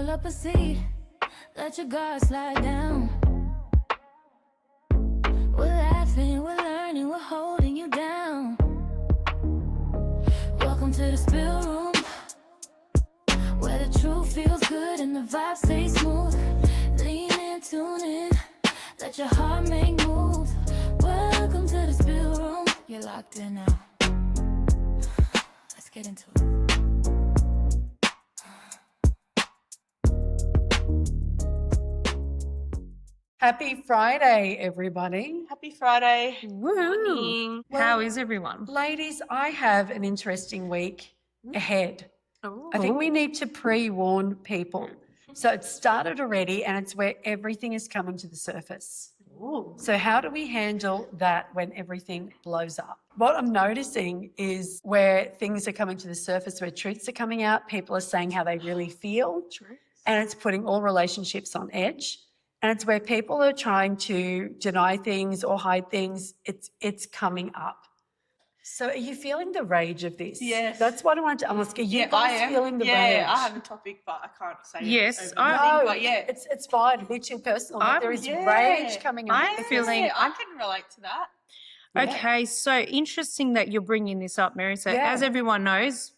Pull up a seat, let your guard slide down. We're laughing, we're learning, we're holding you down. Welcome to the spill room, where the truth feels good and the vibe stays smooth. Lean in, tune in, let your heart make moves. Welcome to the spill room. You're locked in now. Let's get into it. Happy Friday, everybody. Happy Friday. Woo! How is everyone? Ladies, I have an interesting week ahead. Ooh. I think we need to pre-warn people. So it started already and it's where everything is coming to the surface. Ooh. So how do we handle that when everything blows up? What I'm noticing is where things are coming to the surface, where truths are coming out, people are saying how they really feel, and it's putting all relationships on edge. And it's where people are trying to deny things or hide things. It's coming up. So are you feeling the rage of this? Yes. That's what I wanted to ask. Are you guys feeling the rage? Yeah, I have a topic, but I can't say Yes, it. No, But yeah. it's fine. A bit too personal. But there is Yeah. rage coming up. I'm feeling- I can relate to that. Yeah. Okay, so interesting that you're bringing this up, Mary. So Yeah. as everyone knows,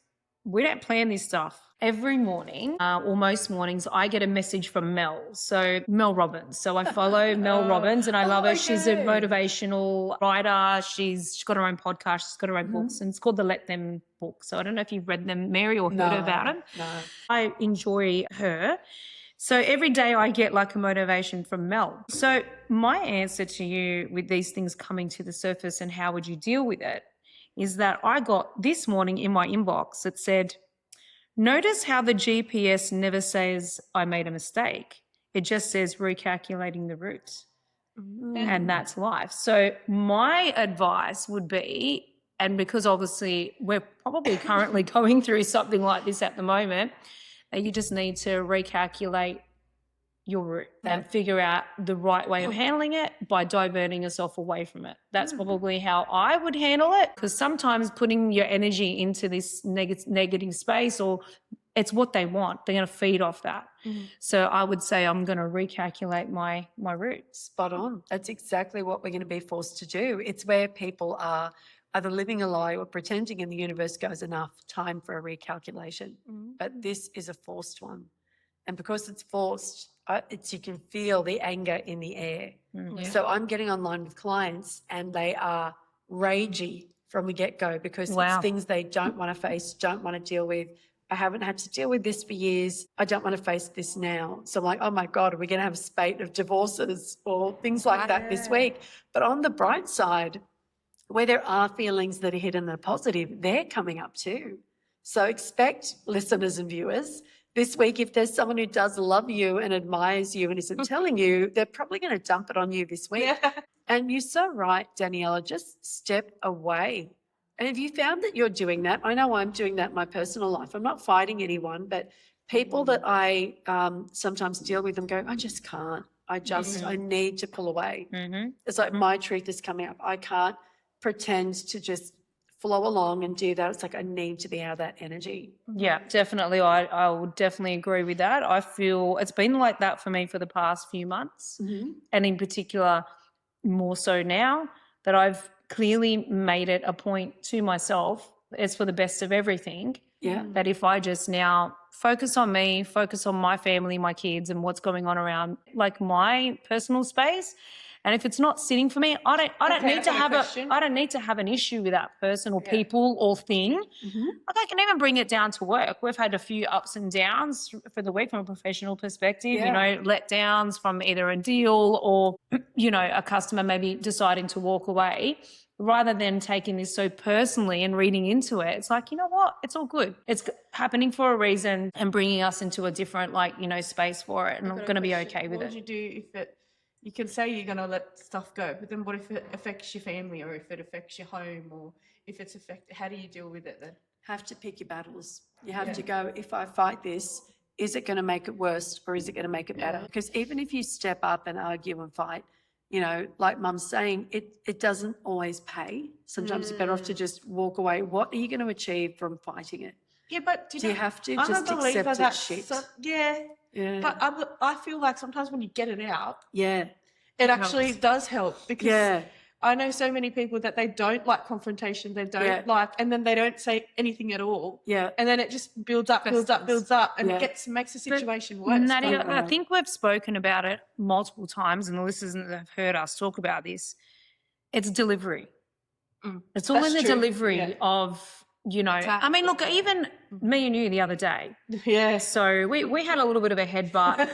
we don't plan this stuff. Every morning, or most mornings, I get a message from Mel. So Mel Robbins. So I follow Mel Robbins and I love her. She's a motivational writer. She's got her own podcast. She's got her own books and it's called the Let Them book. So I don't know if you've read them, Mary, or heard about them. No. I enjoy her. So every day I get like a motivation from Mel. So my answer to you with these things coming to the surface and how would you deal with it is that I got this morning in my inbox, it said, notice how the GPS never says I made a mistake. It just says recalculating the route. And that's life. So my advice would be, and because obviously we're probably currently going through something like this at the moment, you just need to recalculate your route and figure out the right way of handling it by diverting yourself away from it. That's probably how I would handle it, because sometimes putting your energy into this negative space, or it's what they want, they're going to feed off that. So I would say I'm going to recalculate my routes. Spot on. That's exactly what we're going to be forced to do. It's where people are either living a lie or pretending, and the universe goes, enough, time for a recalculation. But this is a forced one. And because it's forced, you can feel the anger in the air. So I'm getting online with clients and they are ragey from the get-go because it's things they don't want to face, don't want to deal with. I haven't had to deal with this for years. I don't want to face this now. So I'm like, oh my God, are we going to have a spate of divorces or things like that this week? But on the bright side, where there are feelings that are hidden that are positive, they're coming up too. So expect, listeners and viewers, this week, if there's someone who does love you and admires you and isn't telling you, they're probably going to dump it on you this week. And you're so right, Daniela, just step away. And if you found that you're doing that, I know I'm doing that in my personal life. I'm not fighting anyone, but people that I sometimes deal with them go, I just can't. I need to pull away. It's like my truth is coming up. I can't pretend to just flow along and do that. It's like I need to be out of that energy. Yeah, definitely. I would definitely agree with that. I feel it's been like that for me for the past few months, and in particular more so now that I've clearly made it a point to myself, it's for the best of everything, that if I just now focus on me, focus on my family, my kids and what's going on around like my personal space, and if it's not sitting for me, I don't need to have an issue with that person or people or thing. Like I can even bring it down to work. We've had a few ups and downs for the week from a professional perspective, you know, letdowns from either a deal or, you know, a customer maybe deciding to walk away. Rather than taking this so personally and reading into it, it's like, you know what, it's all good. It's happening for a reason and bringing us into a different, like, you know, space for it, and I'm going to be okay with it. What would you do if it, you can say you're going to let stuff go, but then what if it affects your family or if it affects your home or if it's how do you deal with it then? Have to pick your battles. You have to go, if I fight this, is it going to make it worse or is it going to make it better? Because even if you step up and argue and fight, you know, like Mum's saying, it doesn't always pay. Sometimes you're better off to just walk away. What are you going to achieve from fighting it? Yeah, but do you have to I'm just a believer accept that it's shit? So, Yeah. But I feel like sometimes when you get it out, Yeah. it actually does help, because Yeah. I know so many people that they don't like confrontation, they don't Yeah. like, and then they don't say anything at all. Yeah. And then it just builds up, and Yeah. it makes the situation worse. Nadia, Right. I think we've spoken about it multiple times, and the listeners that have heard us talk about this. It's delivery. It's all That's in the true. delivery Yeah. of, you know, I mean, look, even me and you the other day. Yes. So we had a little bit of a headbutt,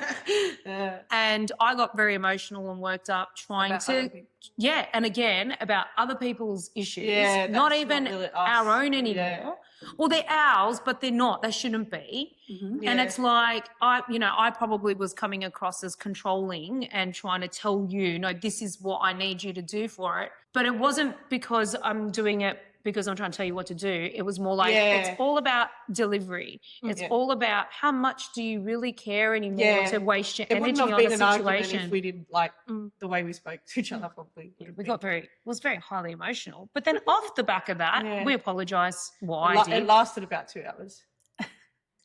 Yeah. and I got very emotional and worked up trying About other to, people. yeah, and again, about other people's issues, Yeah, not that's even not really us. our own anymore. Yeah. Well, they're ours, but they're not. They shouldn't be. And Yeah. it's like, I probably was coming across as controlling and trying to tell you, no, this is what I need you to do for it. But it wasn't because I'm doing it because I'm trying to tell you what to do. It was more like, Yeah. it's all about delivery. It's Yeah. all about how much do you really care anymore Yeah. to waste your It wouldn't energy have on been a an argument situation. if we didn't like the way we spoke to each other. Probably We got was very highly emotional. But then off the back of that, Yeah. we apologise. Well, I It did. lasted about 2 hours.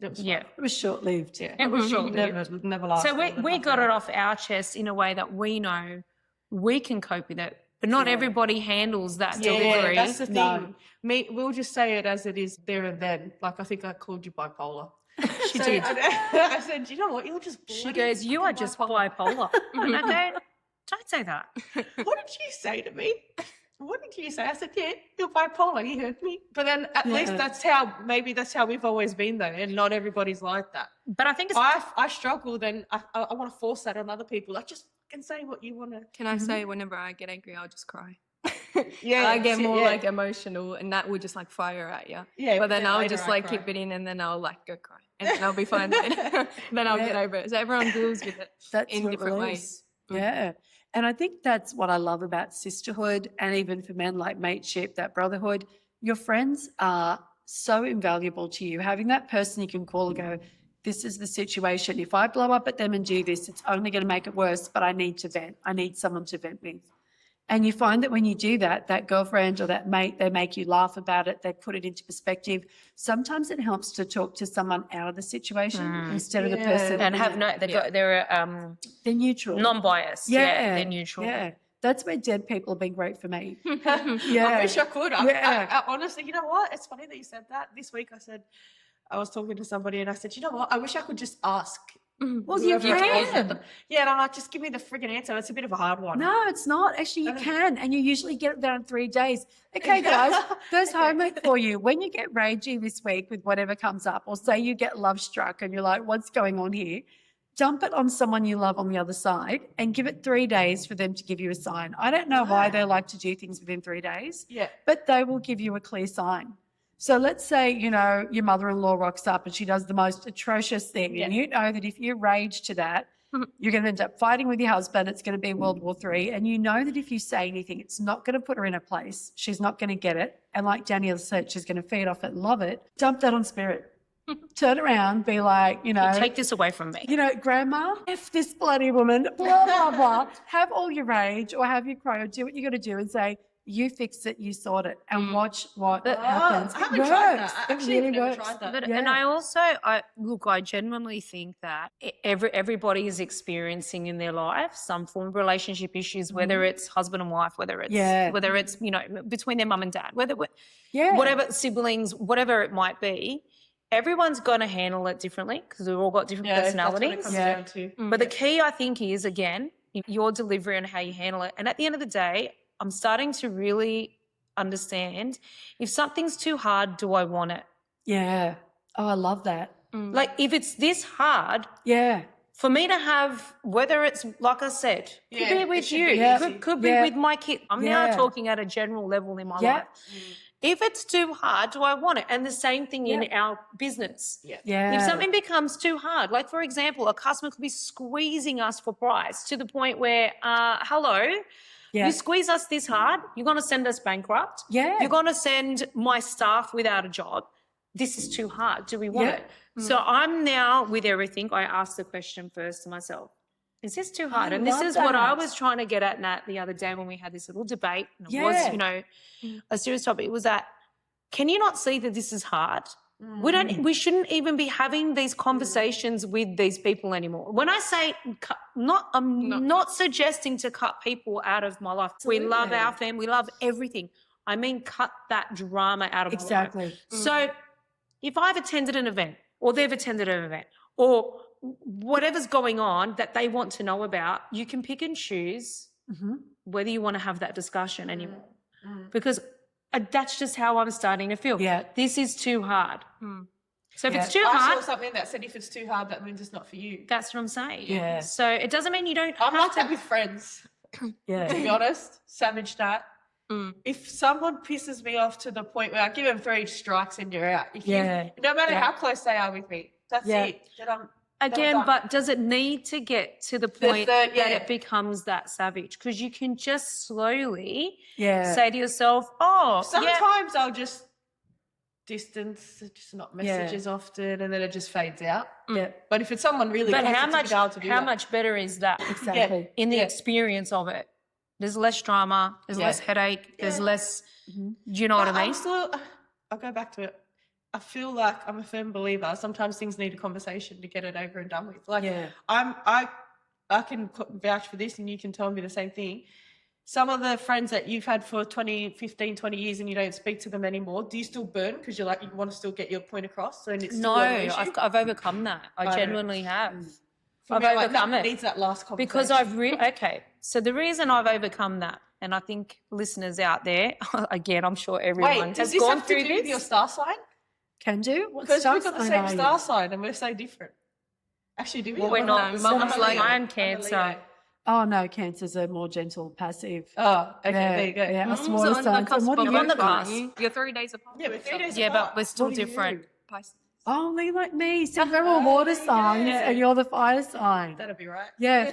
It was Yeah. fine. It was short-lived. Yeah. It was short-lived. Never lasted. So more than we half got an it hour. off our chest in a way that we know we can cope with it. But not everybody handles that delivery. Yeah, that's the thing. No. We'll just say it as it is there and then. Like, I think I called you bipolar. She So did. I said, you know what? You're just She bloody goes, you are fucking just bipolar. And I go, don't say that. What did you say to me? What did you say? I said, yeah, you're bipolar. You heard me. But then at least that's how we've always been, though. And not everybody's like that. But I think it's I struggle, then I want to force that on other people. Like, just can say what you want to. Can I say whenever I get angry, I'll just cry. Yeah, I get see, more yeah. like emotional, and that will just like fire at you. Yeah, But then I'll later just I like cry. keep it in, and then I'll like go cry, and then I'll be fine later. Then I'll get over it. So everyone deals with it That's in your different release. ways. Yeah. And I think that's what I love about sisterhood, and even for men, like mateship, that brotherhood. Your friends are so invaluable to you. Having that person you can call and go, this is the situation. If I blow up at them and do this, it's only going to make it worse, but I need to vent. I need someone to vent with. And you find that when you do that, that girlfriend or that mate, they make you laugh about it. They put it into perspective. Sometimes it helps to talk to someone out of the situation instead of the person. and have no they're They're neutral. non-biased. Yeah, they're neutral. Yeah. That's where dead people have been great for me. I wish I could. Yeah. I honestly, you know what? It's funny that you said that. This week I was talking to somebody and I said, you know what? I wish I could just ask. Well, you whoever it was. can. Yeah, and I'm like, just give me the friggin' answer. It's a bit of a hard one. No, it's not. Actually, you can. And you usually get it done in 3 days. Okay, guys, there's homework for you. When you get ragey this week with whatever comes up, or say you get love struck and you're like, what's going on here? Dump it on someone you love on the other side and give it 3 days for them to give you a sign. I don't know why they like to do things within 3 days, Yeah. but they will give you a clear sign. So let's say, you know, your mother-in-law rocks up and she does the most atrocious thing. And you know that if you rage to that, you're going to end up fighting with your husband. It's going to be World War III. And you know that if you say anything, it's not going to put her in a place. She's not going to get it. And like Danielle said, she's going to feed off it and love it. Dump that on spirit. Turn around, be like, you know. Take this away from me. You know, grandma, F this bloody woman, blah, blah, blah. Have all your rage or have your cry or do what you got to do and say, you fix it, you sort it, and watch what happens. I haven't It tried works. that. It Actually, I've really never works. tried that. But, Yeah. and I genuinely think that everybody is experiencing in their life some form of relationship issues, whether it's husband and wife, whether it's you know, between their mum and dad, whatever siblings, whatever it might be. Everyone's going to handle it differently because we've all got different personalities. That's what it comes down to. But the key, I think, is again your delivery and how you handle it. And at the end of the day, I'm starting to really understand if something's too hard, do I want it? Yeah. Oh, I love that. Like if it's this hard, Yeah. for me to have, whether it's like I said, could Yeah, be it with should you, be easy. could be Yeah. with my kid. I'm Yeah. now talking at a general level in my Yeah. life. If it's too hard, do I want it? And the same thing in our business. Yeah. If something becomes too hard, like for example, a customer could be squeezing us for price to the point where, hello, Yeah. you squeeze us this hard, you're going to send us bankrupt. Yeah. You're going to send my staff without a job. This is too hard. Do we want Yeah. it? So I'm now, with everything, I ask the question first to myself, is this too hard? And this love is what I that. was trying to get at, Nat, the other day when we had this little debate. And it Yeah. was, you know, a serious topic. It was that, can you not see that this is hard? We shouldn't even be having these conversations with these people anymore. When I say I'm not suggesting to cut people out of my life. We love our family, we love everything. I mean, cut that drama out of my life. Exactly. So if I've attended an event or they've attended an event or whatever's going on that they want to know about, you can pick and choose whether you want to have that discussion anymore. Because that's just how I'm starting to feel. Yeah. This is too hard. So if it's too I hard, saw something that said if it's too hard, that means it's not for you. that's what I'm saying. Yeah. So it doesn't mean you don't I'm have like to. that with friends, Yeah. to be honest. Savage that. If someone pisses me off to the point where I give them 3 strikes and you're out. If no matter how close they are with me, that's it. Then I'm Again, done. but does it need to get to the point third, that yeah. it becomes that savage? Because you can just slowly Yeah. say to yourself, oh, Sometimes I'll just distance, just not messages often, and then it just fades out. Yeah. But if it's someone really but close, how it's much hard to do how that. much better is that Exactly. in the experience of it? There's less drama, there's less headache, there's less, do you know what I mean? I'll go back to it. I feel like I'm a firm believer. Sometimes things need a conversation to get it over and done with. Like I can vouch for this, and you can tell me the same thing. Some of the friends that you've had for 15, 20 years and you don't speak to them anymore, do you still burn because you're like, you want to still get your point across? And it's No, still an issue? I've overcome that. I genuinely have. For I've me, I'm like, overcome no, it. it needs that last conversation. Because okay, so the reason I've overcome that, and I think listeners out there, again, I'm sure everyone Wait, has does this gone have to through do with this. your star sign? Can do. What Because star we've got the sign same are you? star sign and we're so different. Actually, do we? Well, we're not. No, Mum's like, I'm Cancer. Oh no, Cancers are more gentle, passive. Oh, okay, Yeah, there you go. yeah, us So water on the signs. cusp And what of are you? on the aren't cusp. you? You're 3 days apart. Yeah, we're 3 days Yeah, apart. but we're still What are you? different. Pisces. Only like me. So we're all water signs, and you're the fire sign. That'll be right. Yeah,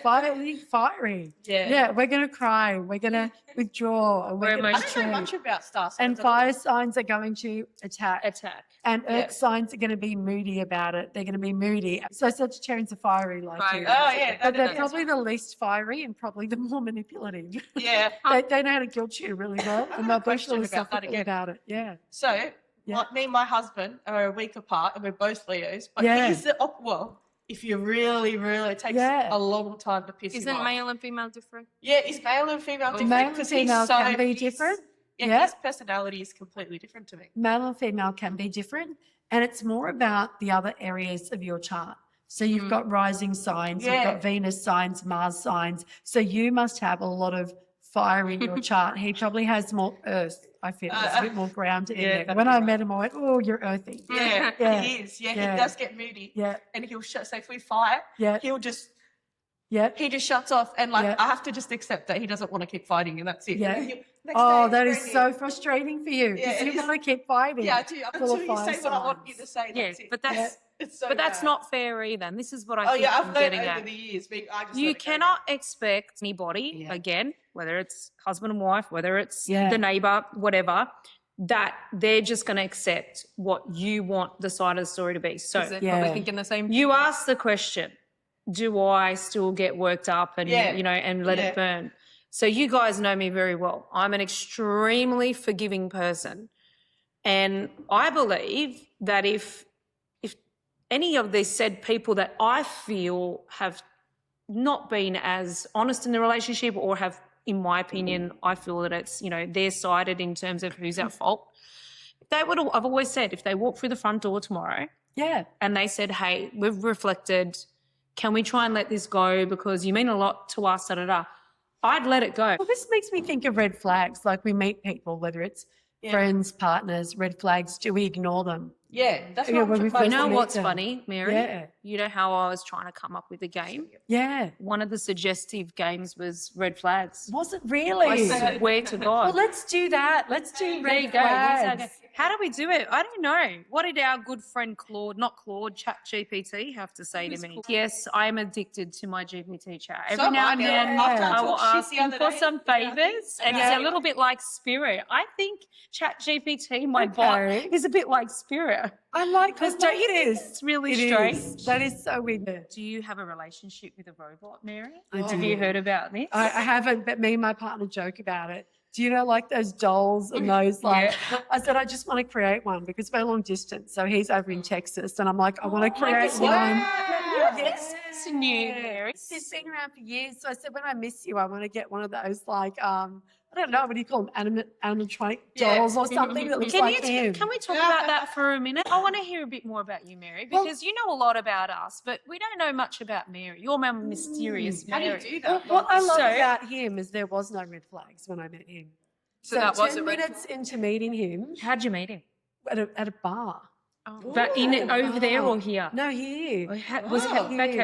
fiery. Yeah. Yeah, we're gonna cry. We're gonna withdraw. And We're we're gonna I don't know retreat. much about star signs. And fire signs are going to attack. And Yeah. earth signs are going to be moody about it. They're going to be moody. So Sagittarians are fiery like Fiery. you. Oh, yeah. But they're probably the least fiery and probably the more manipulative. Yeah. They know how to guilt you really well. And they'll push Question about that philosophically again. about it. Yeah. So, Yeah. like me and my husband are a week apart and we're both Leos. But Yeah. he's the well, if you really, it takes a long time to piss him Isn't off. male and female different? Yeah, is male and female different? Male and 'Cause he's female so- can be he's- different. Yeah, Yeah. his personality is completely different to me. Male and female can be different. And it's more about the other areas of your chart. So you've got rising signs, you've Yeah. got Venus signs, Mars signs. So you must have a lot of fire in your chart. He probably has more earth, I feel. It's a bit more grounded in there. that'd When be I right. met him, I went, oh, you're earthy. Yeah, Yeah. he is. Yeah, Yeah. he does get moody. Yeah, And he'll shut. So if we fight, yeah, he'll just yeah. he just shuts off, and like Yeah. I have to just accept that he doesn't want to keep fighting, and that's it. Yeah. And then next Oh, day, that is brand so new. frustrating for you. Yeah, Because it you is. want to keep fighting. Yeah, I do. Full Until of you fire say what I want you to signs. say. Yeah, That's it. but that's It's so but that's bad. not fair either. And this is what I Oh think yeah, I'm I've learned getting over at. the years. I just You let it go cannot expect anybody, Yeah. again, whether it's husband and wife, whether it's Yeah. the neighbor, whatever, that they're just going to accept what you want the side of the story to be. So Because they're Yeah. probably thinking the same. you ask the question, do I still get worked up and, Yeah. and let Yeah. it burn? So you guys know me very well. I'm an extremely forgiving person. And I believe that if any of these said people that I feel have not been as honest in the relationship or have, in my opinion, I feel that it's, they're sided in terms of who's at fault. I've always said, if they walk through the front door tomorrow Yeah. and they said, hey, we've reflected, can we try and let this go because you mean a lot to us, da-da-da, I'd let it go. Well, this makes me think of red flags. Like we meet people, whether it's friends, partners, red flags, do we ignore them? Yeah, that's Yeah, what when I'm we trying You to first know meet what's them. funny, Mary? Yeah. You know how I was trying to come up with a game? Yeah. One of the suggestive games was red flags. Was it really? I swear to God. Well, let's do that. Let's do There red you go. Here's our- flags. How do we do it? I don't know. What did our good friend ChatGPT have to say to me? Yes, I am addicted to my GPT chat. Every So now am and I. then After I I will talked shit ask the him other for day, some favours, and he's Yeah. a little bit like Spirit. I think ChatGPT, my bot, Okay. is a bit like Spirit. I like Because this. don't you think it's really It strange? is. That is so weird. Do you have a relationship with a robot, Mary? I Have do. you heard about this? I haven't, but me and my partner joke about it. Do you know, like those dolls and those like, I said, I just want to create one because we're long distance. So he's over in Texas and I'm like, I want to create one. Yes, it's new, Mary. He's been around for years. So I said, when I miss you, I want to get one of those like, I don't know, what do you call them? Animatronic dolls or something that looks like him. Can we talk about that for a minute? I want to hear a bit more about you, Mary, because you know a lot about us, but we don't know much about Mary. You're my mysterious Mary. How do you do that? What I love about him is there was no red flags when I met him. So that was 10 a red minutes into meeting him How'd you meet him? at a bar. But in it over there or here? No, here. Okay,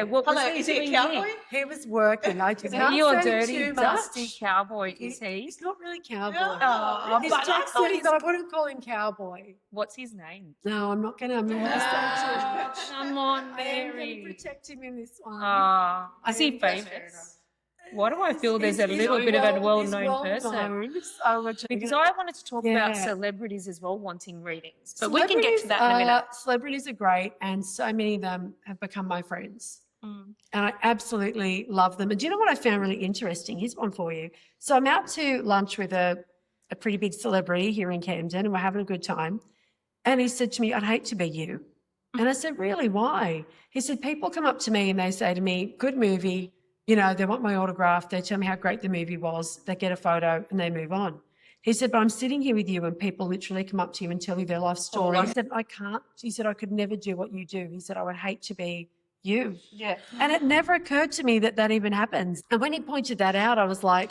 what was Hello, he is he a doing cowboy? here? He was working. I just Is he can't your say dirty, too much. dusty cowboy? Is he? He's not really cowboy. Oh, He's but I thought Texan, but I wouldn't call him cowboy. What's his name? No, I'm not going to. I'm going to stay Come on, I am going to Mary. protect him in this one. Is he famous? Why do I feel there's a little bit of a well-known person? So much. Because I wanted to talk about Yeah. celebrities as well wanting readings, but we can get to that in a minute. Celebrities are great, and so many of them have become my friends. Mm. And I absolutely love them. And do you know what I found really interesting? Here's one for you. So I'm out to lunch with a pretty big celebrity here in Camden, and we're having a good time. And he said to me, I'd hate to be you. And I said, really, why? He said, people come up to me and they say to me, good movie, you know, they want my autograph, they tell me how great the movie was, they get a photo and they move on. He said, but I'm sitting here with you and people literally come up to you and tell you their life story. He said, I can't. He said, I could never do what you do. He said, I would hate to be you. Yeah. And it never occurred to me that that even happens. And when he pointed that out, I was like,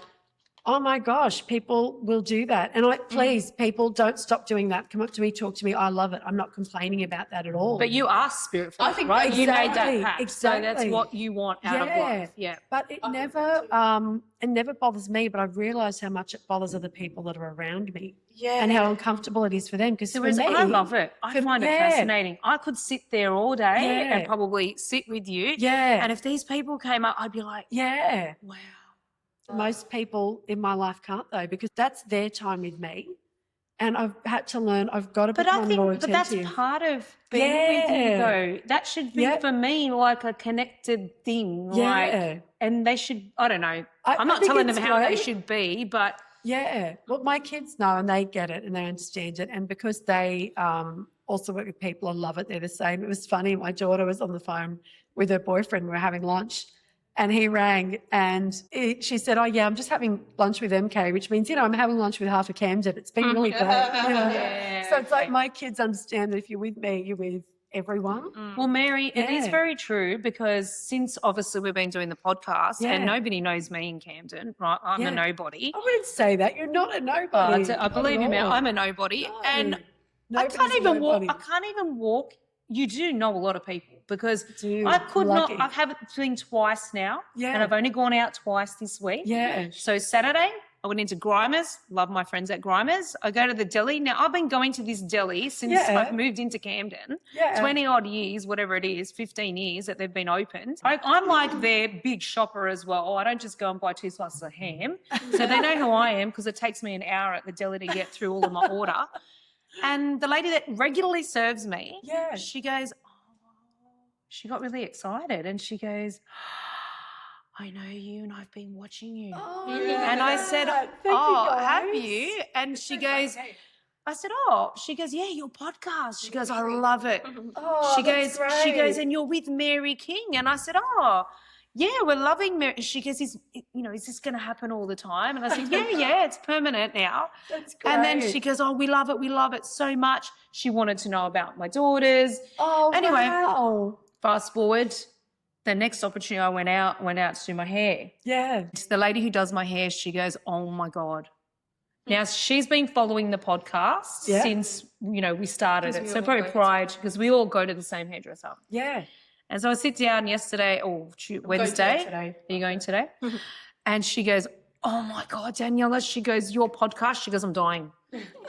oh my gosh, people will do that. And please, people, don't stop doing that. Come up to me, talk to me. I love it. I'm not complaining about that at all. But you are spirit-filled, I think right? You made exactly, that pact. exactly. So that's what you want out of life. Yeah. But it never bothers me, but I've realised how much it bothers other people that are around me. Yeah. And how uncomfortable it is for them. Because for me, I love it. I find it yeah. fascinating. I could sit there all day Yeah. and probably sit with you. Yeah. And if these people came up, I'd be like, yeah. wow. Most people in my life can't though, because that's their time with me. And I've had to learn, I've got to But I become more think, but that's attentive. part of being with you, Yeah. though. That should be Yeah. for me like a connected thing. Yeah. Like, and they should. I don't know. I I'm not think telling them it's how they great. should be, but Yeah. Well, my kids know and they get it and they understand it. And because they also work with people and love it, they're the same. It was funny. My daughter was on the phone with her boyfriend. We were having lunch and he rang and she said, oh, yeah, I'm just having lunch with MK, which means, you know, I'm having lunch with half a Camden. It's been really great. You know? Yeah, So it's like okay. my kids understand that if you're with me, you're with everyone. Well, Mary, it is Yeah. very true because since obviously we've been doing the podcast Yeah. and nobody knows me in Camden, right? I'm Yeah. a nobody. I wouldn't say that. You're not a nobody. I believe you, Not Mary. at all. I'm a nobody, No. and I Nobody's can't even walk. nobody. I can't even walk. You do know a lot of people because Do. I could Lucky. not. I've had it been twice now, Yeah. and I've only gone out twice this week. Yeah. So Saturday, I went into Grimers. Love my friends at Grimers. I go to the deli. Now I've been going to this deli since Yeah. I've moved into Camden. Yeah. 20 odd years, whatever it is, 15 years that they've been open. I'm like their big shopper as well. I don't just go and buy 2 slices of ham. So they know who I am because it takes me an hour at the deli to get through all of my order. And the lady that regularly serves me, Yeah. she goes, she got really excited and she goes, I know you and I've been watching you. Oh, And I said, Thank you, have guys. you? And she goes, I said, oh, she goes, yeah, your podcast. She goes, I love it. Oh, she that's goes, great. and you're with Mary King. And I said, oh, yeah, we're loving Mary. She goes, is this going to happen all the time? And I said, yeah, it's permanent now. That's great. And then she goes, oh, we love it so much. She wanted to know about my daughters. Oh, Anyway, wow. Fast forward, the next opportunity I went out to do my hair. Yeah. It's the lady who does my hair. She goes, oh my God. Now she's been following the podcast Yeah. since, we started 'Cause it. we So all probably go to- prior to, because we all go to the same hairdresser. Yeah. And so I sit down yesterday, Wednesday. Today. Are you going today? And she goes, oh my God, Daniela. She goes, your podcast. She goes, I'm dying.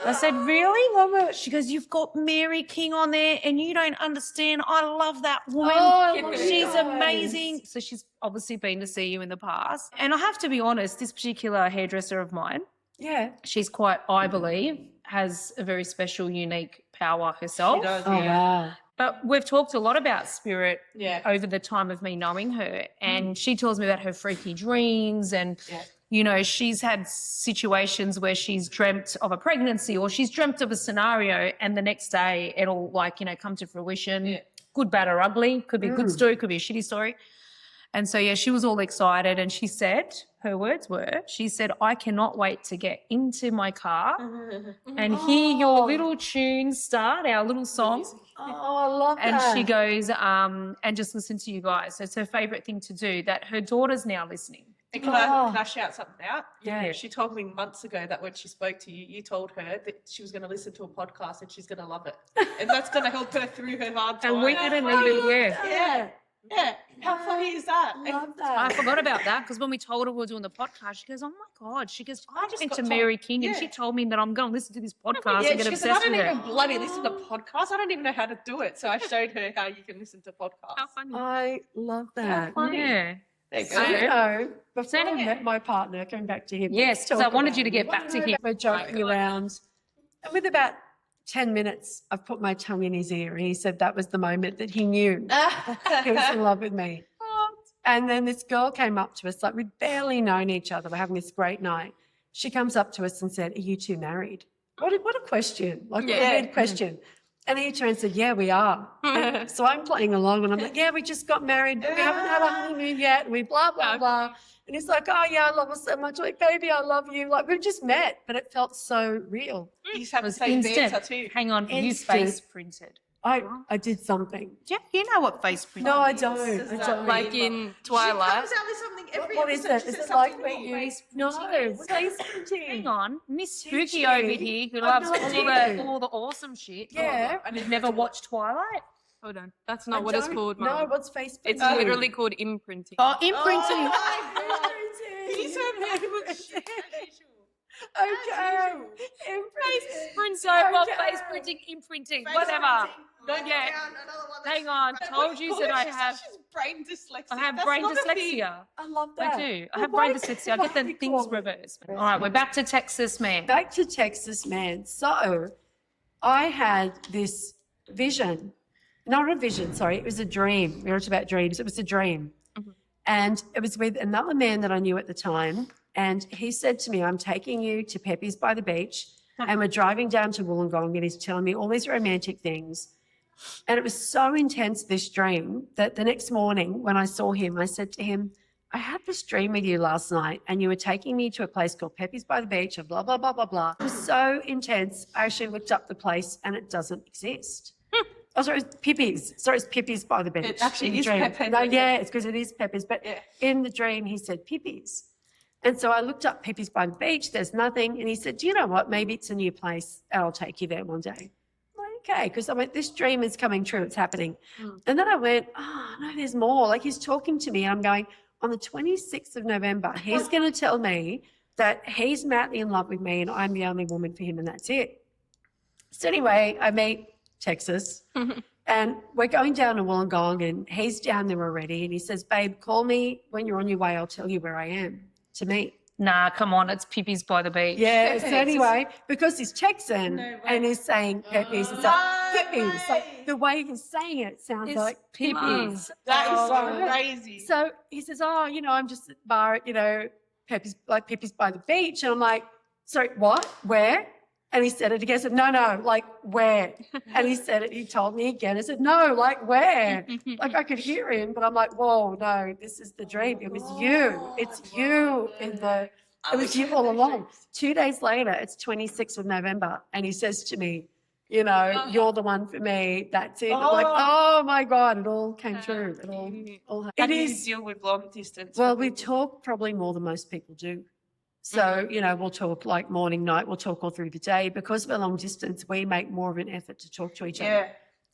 I said, really? Love it. She goes, you've got Mary King on there and you don't understand. I love that woman. Oh, I love She's you guys. amazing. So she's obviously been to see you in the past. And I have to be honest, this particular hairdresser of mine, Yeah. she's quite, I believe, has a very special, unique power herself. She does, Oh, wow. But we've talked a lot about spirit Yeah. over the time of me knowing her. And she tells me about her freaky dreams and you know, she's had situations where she's dreamt of a pregnancy or she's dreamt of a scenario and the next day it'll like, you know, come to fruition. Yeah. Good, bad or ugly. Could be a good story, could be a shitty story. And so, yeah, she was all excited and she said, her words were, she said, I cannot wait to get into my car and hear your little tune start, our little song. Oh, I love And that. she goes, and just listen to you guys. So it's her favourite thing to do, that her daughter's now listening. And can I shout something out? Yeah. She told me months ago that when she spoke to you, you told her that she was going to listen to a podcast and she's going to love it. And that's going to help her through her hard time. And we didn't even, Yeah. Yeah. How funny is that? Love that. I forgot about that because when we told her we were doing the podcast, she goes, oh my God. She goes, I just went got to told- Mary King and yeah. she told me that I'm going to listen to this podcast Yeah, and get she said, I obsessed don't with even it. bloody listen to podcasts. I don't even know how to do it. So I showed her how you can listen to podcasts. How funny. I love that. funny. Yeah. There you So, go. you know, before I anyway. met my partner, going back to him. Yes, let's 'cause I talk wanted about you to it. get back to him. We're joking around. And with about 10 minutes, I've put my tongue in his ear and he said that was the moment that he knew he was in love with me. And then this girl came up to us, like we'd barely known each other. We're having this great night. She comes up to us and said, are you two married? What a question. Like, what a weird question. And he turned and said, yeah, we are. And so I'm playing along and I'm like, yeah, we just got married, but we haven't had a honeymoon yet. And we blah, blah, blah. And he's like, oh, yeah, I love her so much. I'm like, baby, I love you. Like, we've just met, but it felt so real. You just have It the was same instant. answer too. Hang on, you Instant. face printed. I did something. Yeah, you know what face printed No, I is. don't. I don't. Like in She Twilight. comes out with something every What is episode. it? She Is says it like something where new. you... No, face printing. Hang on, Miss Teach Spooky over me. here who I've loves no all idea. all the awesome shit. Yeah. And you've never watched Twilight? Hold on. That's not what it's called, No, Mum. what's face It's printing? literally called imprinting. Oh, imprinting. He's so mad with shit. Okay. Printing, well, face printing, imprinting, whatever. Don't Yeah. get down another one. Hang on, told you that I have. She's brain dyslexic. I have That's brain not a thing. dyslexia. I love I that. do. I Well, have brain why- dyslexia. I get the why things call it- reversed. All right, we're back to Texas, man. Back to Texas, man. So I had this vision. Not a vision, sorry. It was a dream. We were talking about dreams. It was a dream. And it was with another man that I knew at the time. And he said to me, I'm taking you to Pepe's by the beach. And we're driving down to Wollongong and he's telling me all these romantic things. And it was so intense, this dream, that the next morning when I saw him, I said to him, I had this dream with you last night and you were taking me to a place called Pepe's by the beach and blah, blah, blah, blah, blah. It was so intense. I actually looked up the place and it doesn't exist. Oh, sorry, it's Pippi's. Sorry, it's Pippi's by the beach. It actually in the is dream. Pepe's. No, yeah, it's because it is Pepe's. But Yeah. in the dream, he said Pippi's. And so I looked up Pippi's by the beach. There's nothing. And he said, do you know what? Maybe it's a new place and I'll take you there one day. I'm like, okay, because I went, this dream is coming true. It's happening. And then I went, oh, no, there's more. Like he's talking to me. And I'm going, on the 26th of November, he's going to tell me that he's madly in love with me and I'm the only woman for him and that's it. So anyway, I meet Texas and we're going down to Wollongong and he's down there already. And he says, babe, call me when you're on your way. I'll tell you where I am to meet. Nah, come on, it's Pippi's by the beach. Yeah, so Pepe's. anyway, because he's Texan No way. and he's saying Pepe's, it's like Pippi's. Like the way he's saying it sounds It's like Pippi's. That is so Oh. crazy. So he says, oh, you know, I'm just at the bar at, you know, Pepe's by the beach. And I'm like, sorry, what? Where? And he said it again. I said, no, like where? And he said it, he told me again. I said, no, like where? Like I could hear him, but I'm like, whoa, no, this is the dream. It was you. It's you it was you all along. 2 days later, it's 26th of November. And he says to me, you know, you're the one for me. That's it. I'm like, oh my God, it all came true. It all How it do you is. deal with long distance? Well, we talk probably more than most people do. So, you know, we'll talk like morning, night, we'll talk all through the day. Because we're long distance, we make more of an effort to talk to each other. Yeah.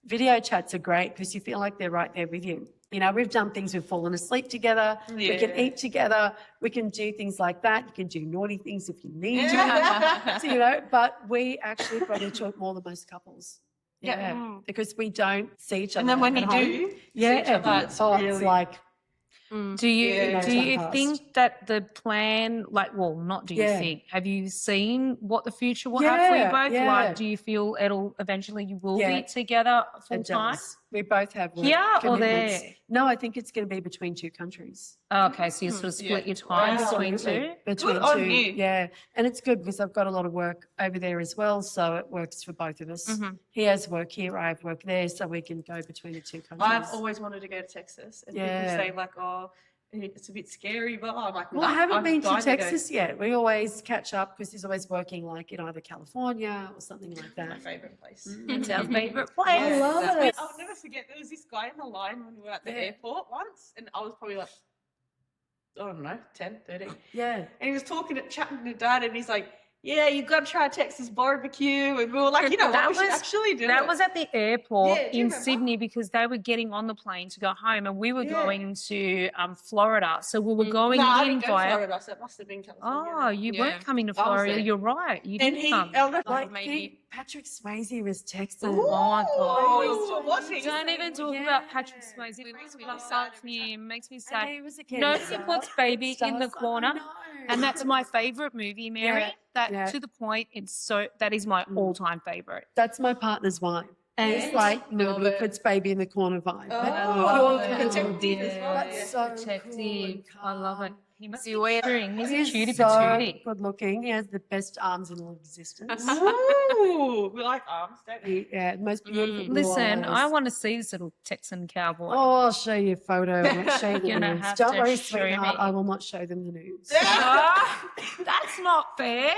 Video chats are great because you feel like they're right there with you. You know, we've done things, we've fallen asleep together, we can Yeah. eat together, we can do things like that. You can do naughty things if you need to, so, you know, but we actually probably talk more than most couples. Yeah. Because we don't see each other. And then when at you home. do, yeah, see each other, it's it's really- like, Do you Yeah. do you Time think that the plan, like, well, not do you Yeah. think? Have you seen what the future will have for you Yeah, both? yeah. Like, do you feel it'll eventually you will Yeah. be together full it time? does. We both have work Here or commitments. there? No, I think it's going to be between two countries. Okay, so you sort of split your time between Absolutely. two. Between Good on two, you. yeah. And it's good because I've got a lot of work over there as well, so it works for both of us. He has work here, I have work there, so we can go between the two countries. I've always wanted to go to Texas, and people say like, "Oh, it's a bit scary," but I'm like, Well, I haven't been to dying go. Texas yet. We always catch up because he's always working like in either California or something like My that. favorite place. It's our favourite place. I love it. I'll never forget. There was this guy in the line when we were at the Yeah. airport once, and I was probably like, I don't know, 10, 13. Yeah. And he was chatting to Dad, and he's like, "Yeah, you got to try Texas barbecue." And we were like, "You know what? We should actually do That it." was at the airport Yeah, do you in remember? Sydney because they were getting on the plane to go home, and we were Yeah. going to Florida. So we were going no, I in didn't go to via. Florida, so it must have been California. Oh, you Yeah. weren't coming to I was Florida. there. You're right. You And didn't he, come. Like maybe. Patrick Swayze was Texan. Ooh, Oh my oh, was he? Don't even talk Yeah. about Patrick Swayze. It makes me love him. Makes me sad. Nobody puts baby in the corner, and that's my favorite movie, Mary. Yeah. That Yeah. to the point, that is my all-time favorite. That's my partner's wine. And it's like nobody puts baby in the corner vibe. Oh, But love pure it. Protective as well, That's yeah. so Protective. cool and I love it. calm. He must be wearing. He's a He's cutie so patootie. good looking. He has the best arms in all existence. Ooh, we like arms, don't we? Yeah, the most beautiful. blue Listen, I eyes. want to see this little Texan cowboy. Oh, I'll show you a photo. I won't show you the You're gonna nudes. have Don't to worry, show sweetheart. me. I will not show them the nudes. Ah, that's not fair.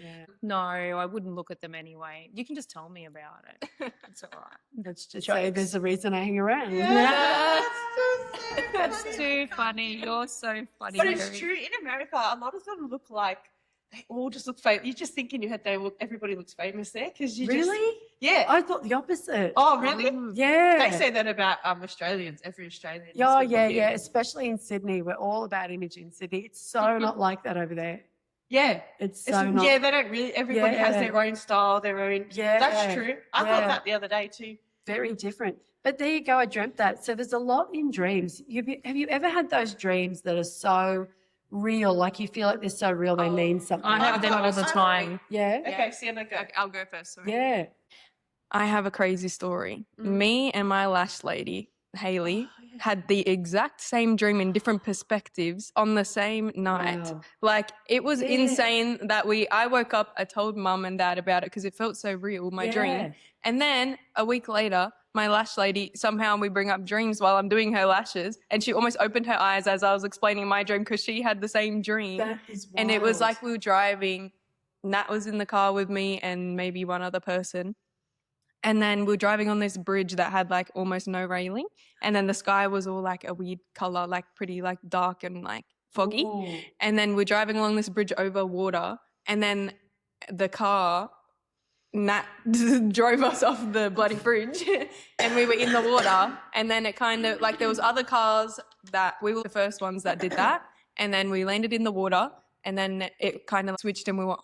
Yeah, No, I wouldn't look at them anyway. You can just tell me about it. It's all right. let's just say there's a reason I hang around. That's too funny. You're so funny. But it's Mary. true. In America, a lot of them look like they all just look famous. You just think in your head everybody looks famous there because you Really? just yeah. I thought the opposite. Oh, really? Yeah. They say that about Australians. Every Australian. is Oh, good yeah, looking. yeah. Especially in Sydney. We're all about image in Sydney. It's so not like that over there. Yeah. It's It's- so not. yeah, they don't really. Everybody has Yeah. their own style, their own. Yeah. That's true. I Yeah. thought that the other day too. Very different. But there you go. I dreamt that. So there's a lot in dreams. Have you ever had those dreams that are so real? Like you feel like they're so real they mean something. I have them all the time. Yeah. Okay, Sienna, go. I'll go first. Sorry. Yeah. I have a crazy story. Me and my lash lady, Haley, had the exact same dream in different perspectives on the same night. Wow. Like it was Yeah. insane that I woke up, I told mum and dad about it because it felt so real, my Yeah. dream. And then a week later, my lash lady, somehow we bring up dreams while I'm doing her lashes, and she almost opened her eyes as I was explaining my dream because she had the same dream. That is wild. And it was like we were driving, Nat was in the car with me and maybe one other person. And then we were driving on this bridge that had like almost no railing. And then the sky was all like a weird color, like pretty like dark and like foggy. Ooh. And then we're driving along this bridge over water. And then the car, Nat drove us off the bloody bridge and we were in the water. And then it kind of like there was other cars that we were the first ones that did that. And then we landed in the water. And then it kind of switched and we were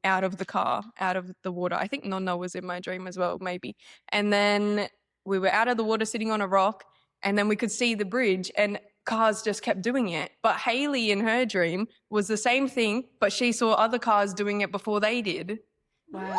out of the car, out of the water. I think Nonna was in my dream as well, maybe. And then we were out of the water sitting on a rock and then we could see the bridge and cars just kept doing it. But Haley in her dream was the same thing, but she saw other cars doing it before they did. Wow.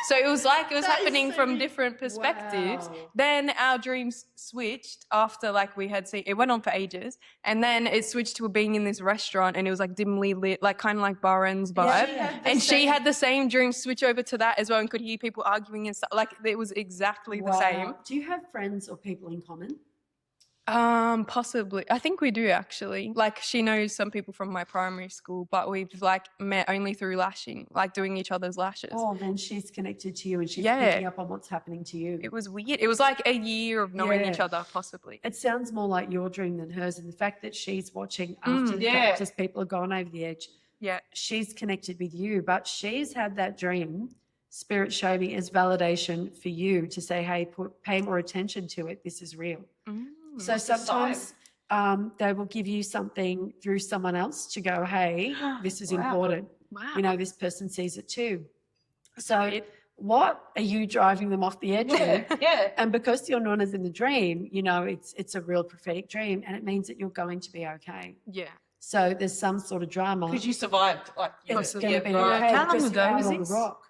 So it was like it was That is happening so from neat. different perspectives. Wow. Then our dreams switched after like we had seen, it went on for ages. And then it switched to being in this restaurant and it was like dimly lit, like kind of like Bahrain's vibe. And she had the same dream switch over to that as well and could hear people arguing and stuff. Like it was exactly the same. Wow. Do you have friends or people in common? Possibly. I think we do actually. Like she knows some people from my primary school, but we've like met only through lashing, like doing each other's lashes. Oh, then she's connected to you and she's Yeah. picking up on what's happening to you. It was weird. It was like a year of knowing Yeah. each other, possibly. It sounds more like your dream than hers. And the fact that she's watching after the yeah. fact, just people are gone over the edge. Yeah. She's connected with you, but she's had that dream. Spirit show me as validation for you to say, hey, pay more attention to it. This is real. So It's a sign. sometimes they will give you something through someone else to go, hey, this is important. Wow. You know, this person sees it too. So what are you driving them off the edge with? Yeah. And because your nonna's in the dream, you know, it's a real prophetic dream and it means that you're going to be okay. Yeah. So there's some sort of drama. Because you survived. Like, It's yeah, going to be right. okay. How long because ago you're was out on the this? rock.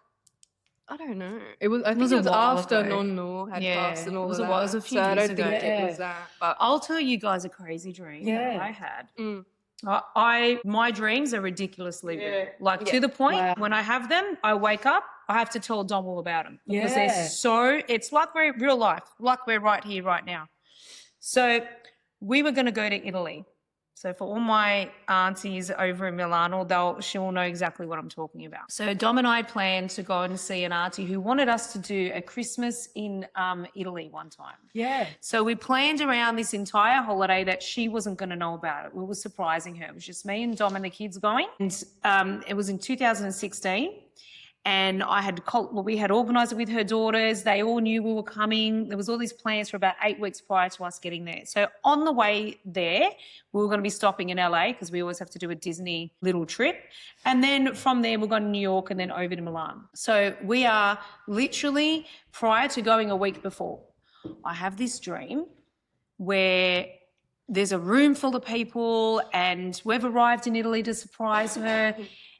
I don't know. It was. I think was it a was while after ago. Non-Nor had passed and all it was of a that. while. It was a few so I years don't ago. think it was that. But I'll tell you guys a crazy dream that I had. My dreams are ridiculously vivid. Like to the point when I have them, I wake up, I have to tell Dom all about them because they're so. It's like we're real life, like we're right here, right now. So we were going to go to Italy. So for all my aunties over in Milano, she'll know exactly what I'm talking about. So Dom and I planned to go and see an auntie who wanted us to do a Christmas in Italy one time. Yeah. So we planned around this entire holiday that she wasn't going to know about it. We were surprising her. It was just me and Dom and the kids going. And it was in 2016. And we had organised it with her daughters. They all knew we were coming. There was all these plans for about 8 weeks prior to us getting there. So on the way there, we were going to be stopping in LA because we always have to do a Disney little trip. And then from there, we're going to New York and then over to Milan. So we are literally prior to going a week before. I have this dream where there's a room full of people and we've arrived in Italy to surprise her.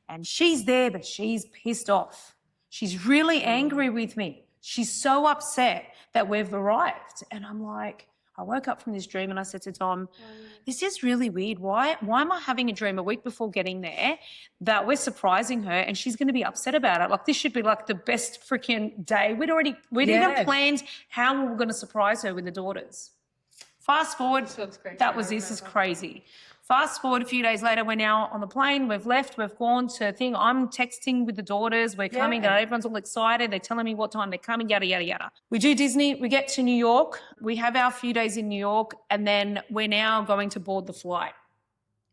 And she's there, but she's pissed off. She's really angry with me. She's so upset that we've arrived. And I'm like, I woke up from this dream and I said to Dom, this is really weird. Why am I having a dream a week before getting there that we're surprising her and she's going to be upset about it? Like this should be like the best freaking day. We'd even planned how we were going to surprise her with the daughters. Fast forward, this is crazy. Fast forward a few days later, we're now on the plane, we've left, we've gone to thing. I'm texting with the daughters, we're coming, everyone's all excited, they're telling me what time they're coming, yada, yada, yada. We do Disney, we get to New York, we have our few days in New York, and then we're now going to board the flight.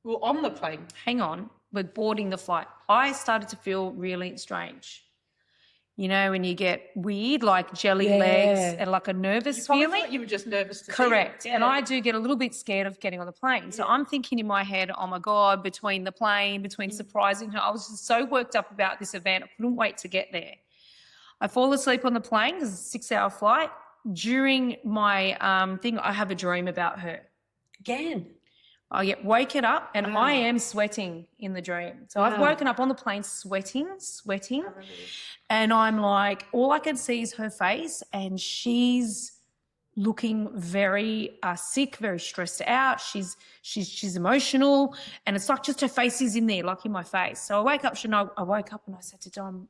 We're on the plane. Hang on, we're boarding the flight. I started to feel really strange. You know, when you get weird, like jelly legs and like a nervous feeling. You were just nervous to Correct. see And I do get a little bit scared of getting on the plane. So I'm thinking in my head, oh my God, between the plane, between surprising her, I was just so worked up about this event. I couldn't wait to get there. I fall asleep on the plane because it's a 6-hour flight. During my thing, I have a dream about her. Again. I get waken up and I am sweating in the dream. So I've woken up on the plane sweating. And I'm like, all I can see is her face and she's looking very sick, very stressed out. She's emotional and it's like just her face is in there, like in my face. So I wake up, I woke up and I said to Dom,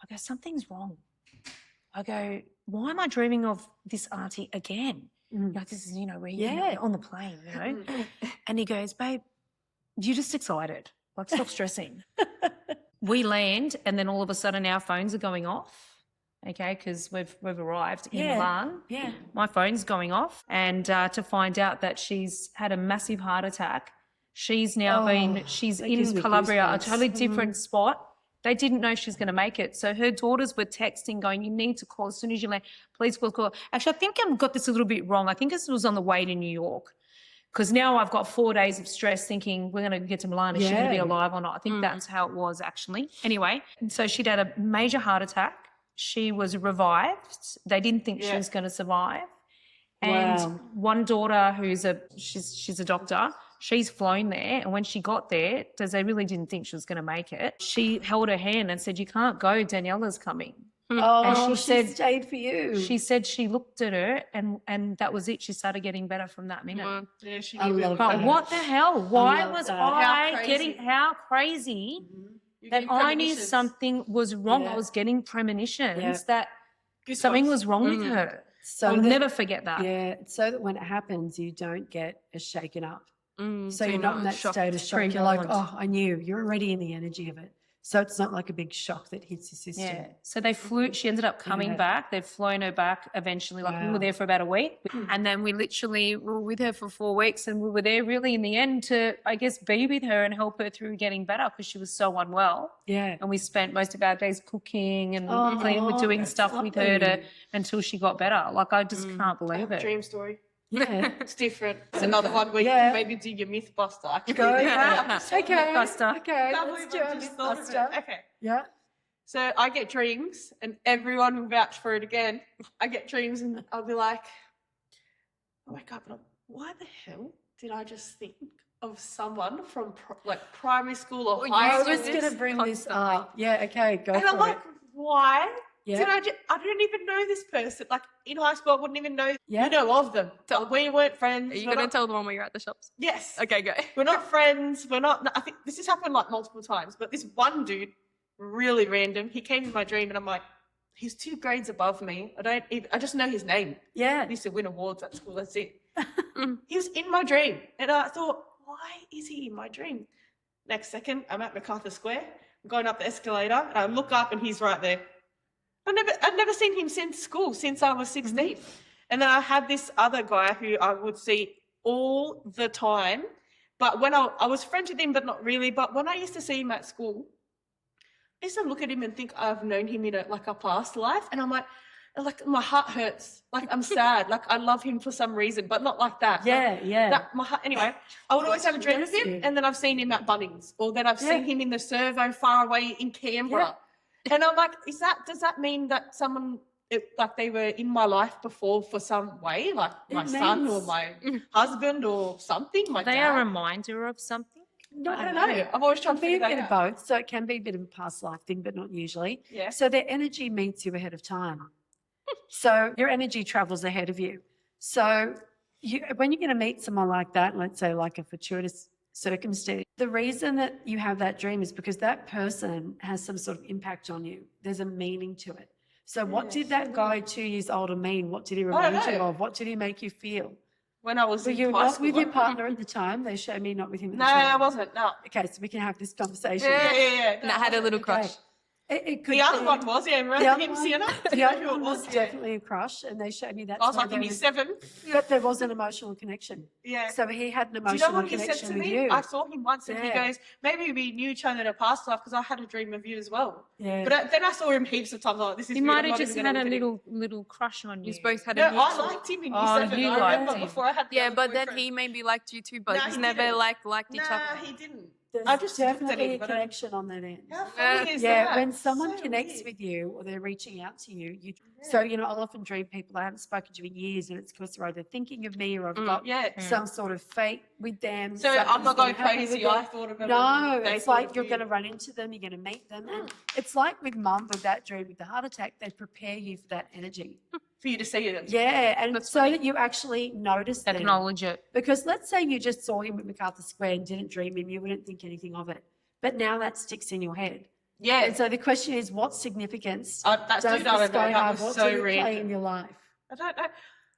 I go, something's wrong. I go, why am I dreaming of this auntie again? Like this is, we're on the plane, And he goes, babe, you're just excited. Like, stop stressing. We land and then all of a sudden our phones are going off, okay, because we've arrived in Milan. Yeah. My phone's going off and to find out that she's had a massive heart attack. She's now she's in Calabria, a totally different spot. They didn't know she was going to make it. So her daughters were texting going, you need to call as soon as you land. Please call. Actually, I think I've got this a little bit wrong. I think this was on the way to New York because now I've got 4 days of stress thinking we're going to get to Milan. Is she going to be alive or not? I think that's how it was actually. Anyway, so she'd had a major heart attack. She was revived. They didn't think she was going to survive. And one daughter she's a doctor, she's flown there. And when she got there, because they really didn't think she was going to make it, she held her hand and said, you can't go, Daniela's coming. And she stayed for you. She said she looked at her and that was it. She started getting better from that minute. Yeah, she I love But that. what the hell? Why was that. I getting how crazy that I knew something was wrong? I was getting premonitions that something was wrong with her. So I'll never forget that. Yeah, so that when it happens, you don't get as shaken up. So you're not in that state of shock. You're like, oh, I knew. You're already in the energy of it. So it's not like a big shock that hits your system. Yeah. So they flew, she ended up coming back. They've flown her back eventually. Like we were there for about a week. And then we were with her for 4 weeks and we were there really in the end to, I guess, be with her and help her through getting better because she was so unwell. Yeah. And we spent most of our days cooking and cleaning, we're doing stuff with her until she got better. Like I just can't believe it. Dream story. Yeah. It's different. It's another one where you can maybe do your myth buster. Okay. Buster. Okay. Let's do a myth buster. Okay. Yeah. So I get dreams, and everyone will vouch for it again. I get dreams, and I'll be like, I wake up and why the hell did I just think of someone from primary school or high I school? was going to bring this up. Yeah, okay, go And for I'm like, why So I didn't even know this person. Like in high school, I wouldn't even know of them. So we weren't friends. Are you going to tell the one where you're at the shops? Yes. Okay, go. We're not friends. We're not. I think this has happened like multiple times. But this one dude, really random. He came in my dream, and I'm like, he's 2 grades above me. I just know his name. Yeah. He used to win awards at school. That's it. He was in my dream, and I thought, why is he in my dream? Next second, I'm at MacArthur Square. I'm going up the escalator, and I look up, and he's right there. I've never seen him since school, since I was 16. And then I had this other guy who I would see all the time. But when I was friends with him, but not really. But when I used to see him at school, I used to look at him and think I've known him in a past life. And I'm like my heart hurts. Like I'm sad. Like I love him for some reason, but not like that. My heart, anyway, I would always have a dream of him, and then I've seen him at Bunnings, or then I've seen him in the servo far away in Canberra. And I'm like, does that mean that someone, like they were in my life before for some way, like my son or my husband or something? Are they a reminder of something? No, I don't know. I've always tried to be a figure bit that of out. both. So it can be a bit of a past life thing, but not usually. Yeah. So their energy meets you ahead of time. So your energy travels ahead of you. So when you're going to meet someone like that, let's say like a fortuitous circumstance, the reason that you have that dream is because that person has some sort of impact on you. There's a meaning to it. So what did that guy 2 years older mean? What did he remind you of? What did he make you feel? When I was Were in you high not school. with your partner at the time? They showed me not with him at the No, time. I wasn't. No. Okay, so we can have this conversation. Yeah. And I had a little crush. It could The other be. one was, remember The other him, one- Sienna? The other one Who it was Yeah. definitely a crush, and they showed me that. I was like in year 7. But there was an emotional connection. Yeah. So he had an Do you know emotional what he said connection to with me? you. I saw him once, and he Yeah. goes, "Maybe we knew each other in a past life because I had a dream of you as well." Yeah. But then I saw him heaps of times. Like, this is You weird, might I'm have not just even had gonna a look at him. little crush on you. You both had No, a I mutual. liked him in year Oh, 7. you I liked remember him. before I had the Yeah, other but then boyfriend. he maybe liked you too, but No, he's he never didn't. liked each other. He didn't. There's I just looked at definitely him, a but I- connection on that end. How funny is Yeah, that? when someone So connects weird. with you or they're reaching out to you, so I'll often dream people I haven't spoken to in years, and it's because they're either thinking of me or I've got some sort of fate with them. So I'm something's not going gonna happen crazy. with I them. thought of it. No, They it's thought like of you're you. going to run into them, you're going to meet them. And it's like with Mum with that dream with the heart attack, they prepare you for that energy. for you to see it. Yeah, and so that you actually notice them. Acknowledge it. Because let's say you just saw him at MacArthur Square and didn't dream him, you wouldn't think anything of it. But now that sticks in your head. Yeah. And so the question is, what significance That does dude, I this don't know. guy That have? was What so did he play in random. your life? I don't know.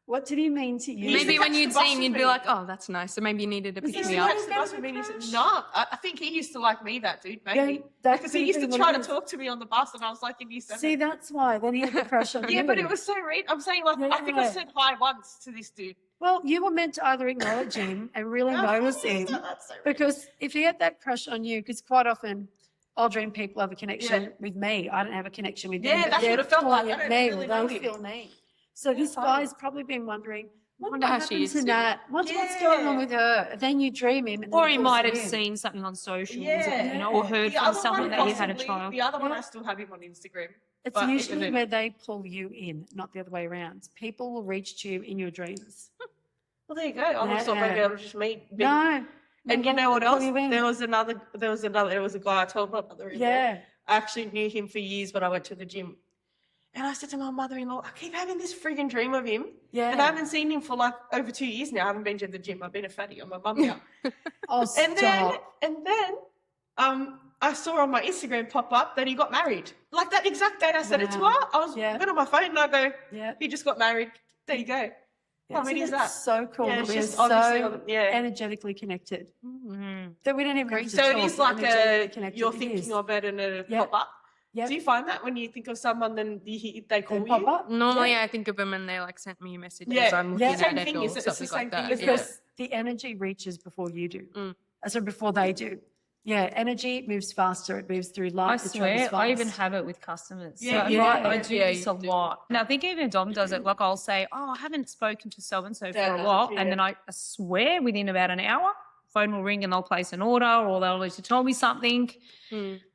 What did he mean to you? used to Maybe when catch you'd the bus see him, with you'd be me. like, "Oh, that's nice." So maybe you needed to pick He me used up. to catch the bus with me and he said, "No, I think he used to like me, that dude, maybe." Yeah, that Because he could used to be what try it to is. talk to me on the bus, and I was like in year 7. See, that's why. Then he had the crush on you. Yeah, but it was so real. I'm saying, like, I think I Yeah. said hi once to this dude. Well, you were meant to either acknowledge him and really notice him. That's so real. Because if he had that crush on you, because quite often I'll dream people have a connection with me. I don't have a connection with them. Yeah, but that's they're what it felt like. pulling I at don't me, really or know they him. feel me. So this funny. guy's probably been wondering, what Wonder how she happened is to too. Nat? What's going on Yeah. with her? And then you dream him. And Or then he it might pulls have in. seen something on socials, Yeah. or heard The from other someone one that you had a possibly- child. The other one, Yeah. I still have him on Instagram. It's But usually even where they pull you in, not the other way around. People will reach to you in your dreams. Well, there you go. I just thought maybe Yeah. it was just me. No. And you know what Pull else? you in. There was a guy I told my mother-in-law. Yeah. I actually knew him for years when I went to the gym. And I said to my mother-in-law, I keep having this frigging dream of him. Yeah. And I haven't seen him for like over 2 years now. I haven't been to the gym. I've been a fatty on my mum now. Oh, And then, stop. I saw on my Instagram pop up that he got married. Like that exact date I said it to her. Wow. I was Yeah. went on my phone and I go, Yeah. he just got married. There you go. Yeah, How many so is that's that? so cool Yeah, that it's we are just obviously so on- yeah. energetically connected. Mhm. That we don't even have to So it talk, is we're like energetically a, connected. you're It thinking is. of it and it'll Yeah. pop up. Yeah. Do you find that when you think of someone, then they call They you? pop up. Normally, Yeah. I think of them and they like sent me a message Yeah. as I'm Yeah. looking Same at it thing, or it's the something same like that. thing, Yeah. Because the energy reaches before you do. Mm. So before they do. Yeah, energy moves faster. It moves through light. I it travels swear, I even fast. have it with customers. Yeah, so yeah. I do Yeah, this you a do. lot. And I think even Dom does it. Like I'll say, "Oh, I haven't spoken to so and so for Yeah, a while," yeah. and then I swear within about an hour, phone will ring and they'll place an order, or they'll need to tell me something.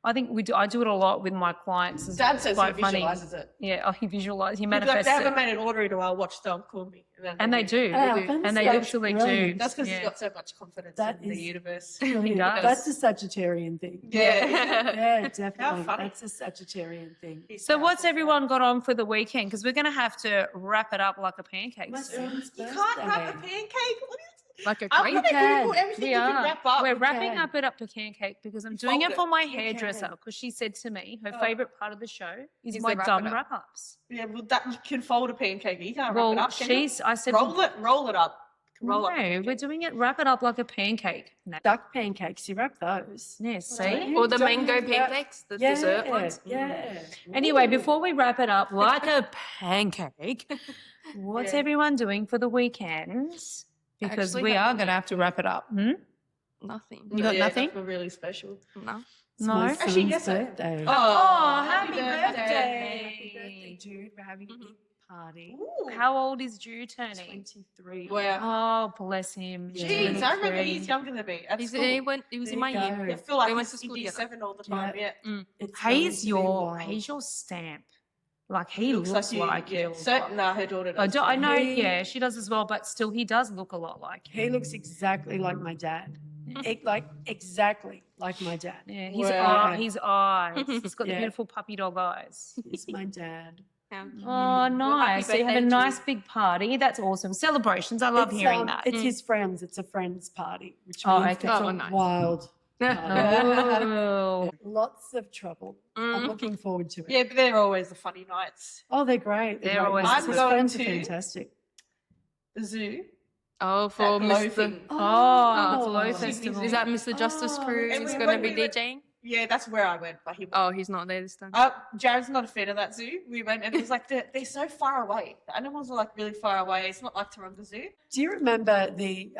I think I do it a lot with my clients. It's Dad says he quite funny. visualizes it. Yeah, he visualizes, he Like, manifests they haven't it. made an order in a while. Watch them call me, And they do. happens. And they That's literally do. brilliant. That's because Yeah. he's got so much confidence That in the is- universe. He does. That's a Sagittarian thing. Yeah. Yeah, definitely. funny. That's a Sagittarian thing. So what's everyone got on for the weekend? Because we're going to have to wrap it up like a pancake. My soon. son's You can't wrap a birthday. pancake. What is Like a I'm crepe. gonna can. Google everything We you can are. wrap up. We're We wrapping can. up it up to pancake because I'm You doing fold it for it. my We hairdresser can. because she said to me her Oh. favorite part of the show is Is my the wrap dumb it up. wrap ups. Yeah, well, that you can fold a pancake. You can't wrap Well, it up. Can you? I said, roll it up. Roll no, up. a we're pancake. doing it, wrap it up like a pancake. No. Duck pancakes, you wrap those. Yeah, see? Or the Don't mango you wrap- pancakes, the Yeah, dessert ones. yeah. Anyway, before we wrap it up like a pancake, what's Yeah. everyone doing for the weekends? Because Actually we are haven't going to have to wrap it up. Hmm? Nothing. You got Yeah, nothing? that's really special. No. It's my No? son's Actually, yes, I- birthday. Oh, happy happy birthday. Happy birthday, Jude. We're having a big party. Ooh. How old is Drew turning? 23. Wow. Oh, bless him. Yeah. Jeez, I remember 23. he's younger than me. At He school. was There in my you year. go. I feel like We went he's to school in year together. 7 all the time. Yeah. Yeah. It's going He's to be your wild. stamp. Like he looks you. like Yeah. you. Certain, her daughter I, does. do, I too. know, He- yeah, she does as well, but still, he does look a lot like him. He looks exactly like my dad. Like exactly like my dad. Yeah, his, Wow. his eyes. He's got the Yeah. beautiful puppy dog eyes. He's my dad. Yeah. Oh, nice. So you have a birthday to nice big party. That's awesome. Celebrations. I love It's, hearing that. It's his friends. It's a friends party, which Oh, means okay. it's Oh, a nice. wild party. Oh. Lots of trouble. I'm Mm. looking forward to it. Yeah, but they're always the funny nights. Oh, they're great. They're always His I'm going friends are to- fantastic. The zoo. Oh, for That glow Mr. thing. Oh, Oh, Glow Sydney Festival. Is that Mr. Justice Oh, Cruz and who's we going to went- be we went- DJing? Yeah, that's where I went, but he. Oh, he's not there this time. Jared's not a fan of that zoo. We went and it was like they're so far away. The animals are like really far away. It's not like Taronga Zoo. Do you remember the